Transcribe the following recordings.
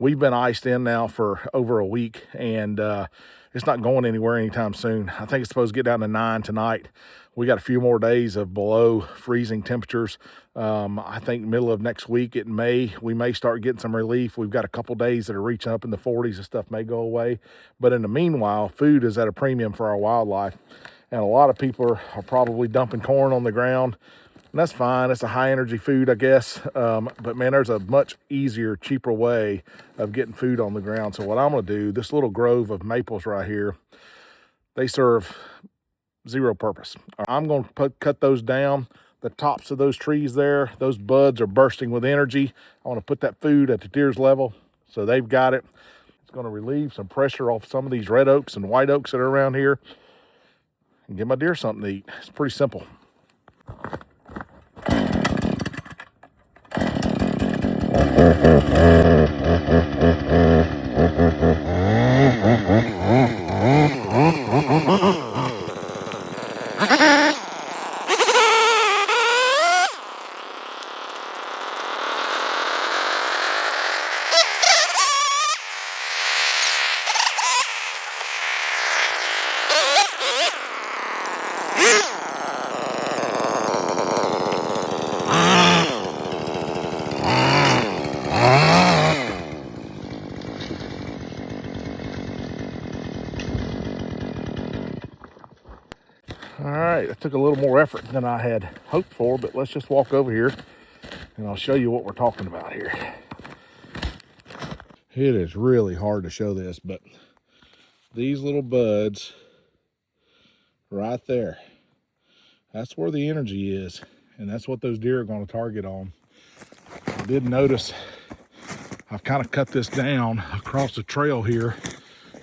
We've been iced in now for over a week, and it's not going anywhere anytime soon. I think it's supposed to get down to 9 tonight. We got a few more days of below freezing temperatures. I think middle of next week we may start getting some relief. We've got a couple days that are reaching up in the 40s and stuff may go away. But in the meanwhile, food is at a premium for our wildlife. And a lot of people are probably dumping corn on the ground. And that's fine. It's a high energy food, I guess. But man, there's a much easier, cheaper way of getting food on the ground. So what I'm gonna do, this little grove of maples right here, they serve zero purpose. I'm gonna cut those down. The tops of those trees there, those buds are bursting with energy. I wanna put that food at the deer's level so they've got it. It's gonna relieve some pressure off some of these red oaks and white oaks that are around here and give my deer something to eat. It's pretty simple. All right, that took a little more effort than I had hoped for, but let's just walk over here and I'll show you what we're talking about here. It is really hard to show this, but these little buds right there, that's where the energy is, and that's what those deer are going to target on. I did notice I've kind of cut this down across the trail here,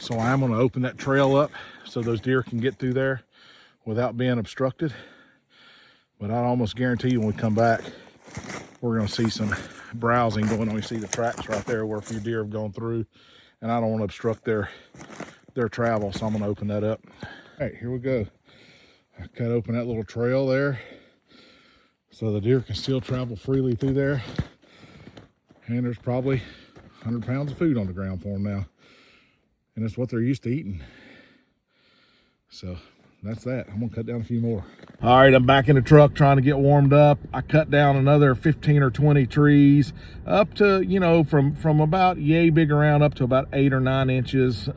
so I am going to open that trail up so those deer can get through there without being obstructed. But I almost guarantee you when we come back, we're gonna see some browsing going on. You see the tracks right there where a few deer have gone through, and I don't want to obstruct their travel, so I'm gonna open that up. All right, here we go. I cut open that little trail there so the deer can still travel freely through there. And there's probably 100 pounds of food on the ground for them now. And it's what they're used to eating. So that's that. I'm gonna cut down a few more. All right, I'm back in the truck trying to get warmed up. I cut down another 15 or 20 trees up to, you know, from about yay big around up to about 8 or 9 inches.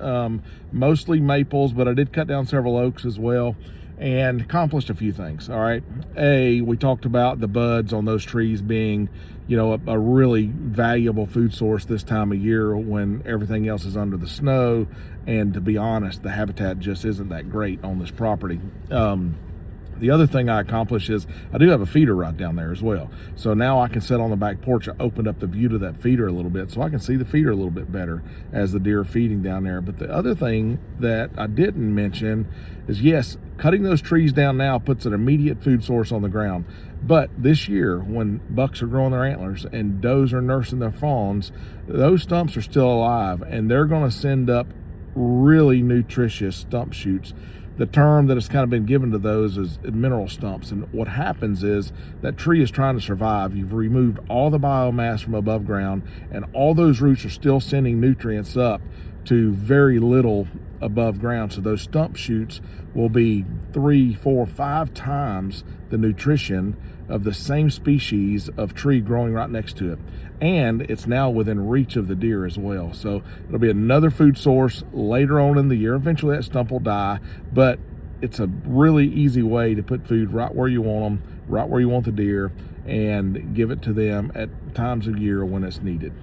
Mostly maples, but I did cut down several oaks as well and accomplished a few things. All right, we talked about the buds on those trees being, you know, a really valuable food source this time of year when everything else is under the snow. And to be honest, the habitat just isn't that great on this property. The other thing I accomplished is I do have a feeder right down there as well. So now I can sit on the back porch. I opened up the view to that feeder a little bit so I can see the feeder a little bit better as the deer are feeding down there. But the other thing that I didn't mention is, yes, cutting those trees down now puts an immediate food source on the ground. But this year, when bucks are growing their antlers and does are nursing their fawns, those stumps are still alive, and they're going to send up really nutritious stump shoots. The term that has kind of been given to those is mineral stumps. And what happens is that tree is trying to survive. You've removed all the biomass from above ground, and all those roots are still sending nutrients up to very little above ground. So those stump shoots will be 3, 4, 5 times the nutrition of the same species of tree growing right next to it. And it's now within reach of the deer as well. So it'll be another food source later on in the year. Eventually that stump will die, but it's a really easy way to put food right where you want them, right where you want the deer, and give it to them at times of year when it's needed.